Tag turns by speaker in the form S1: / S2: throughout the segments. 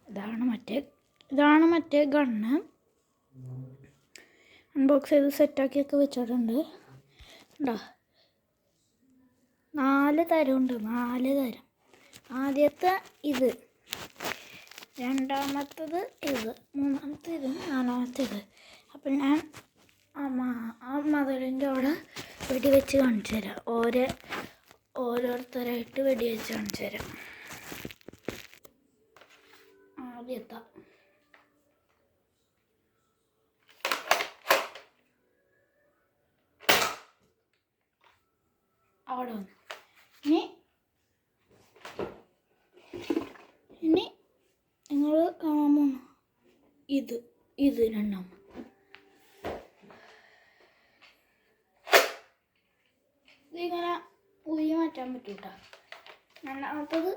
S1: ഇതാണ് മറ്റേ gun. Unbox ചെയ്ത് സെറ്റാക്കിയൊക്കെ വെച്ചിട്ടുണ്ട്. ഉണ്ടോ, 4 തരമുണ്ട്, 4 തരം. ആദ്യത്തെ ഇത്, രണ്ടാമത്തത് ഇത്, മൂന്നാമത്തെ ഇത്, നാലാമത്തെ ഇത്. അപ്പം ഞാൻ ആ മതിലിൻ്റെ അവിടെ വെടിവെച്ച് കാണിച്ചു തരാം. ഓരോരുത്തരായിട്ട് വെടിവെച്ച് കാണിച്ചു തരാം. ആദ്യത്തെ അവിടെ വന്നു. ഇനി നിങ്ങൾ കാണാൻ പോകുന്ന ഇത് രണ്ടാമത്. ഇതിങ്ങനെ ഊരി മാറ്റാൻ പറ്റും കേട്ടോ. രണ്ടാമത്തത്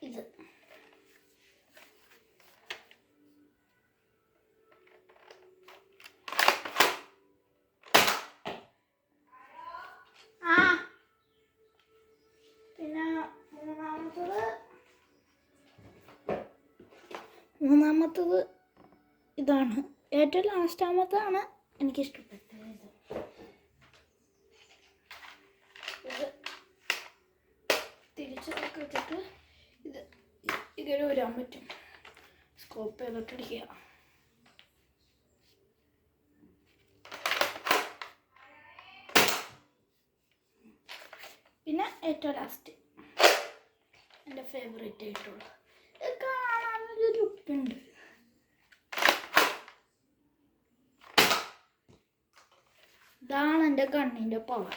S1: ഇത്. പിന്നെ മൂന്നാമത്തത് ഇതാണ്. ഏറ്റവും ലാസ്റ്റാമത്താണ് എനിക്കിഷ്ടപ്പെട്ടത്. ഇത് തിരിച്ചൊക്കെ വെച്ചിട്ട് ഇങ്ങനെ വരാൻ പറ്റും. സ്കോപ്പ് ചെയ്തിട്ടിരിക്കുക. പിന്നെ ഏറ്റവും ലാസ്റ്റ് എൻ്റെ ഫേവറേറ്റ് ആയിട്ടുള്ള, കാണാനൊരു ലുക്കുണ്ട്. ഇതാണ് എൻ്റെ കണ്ണിൻ്റെ പവർ.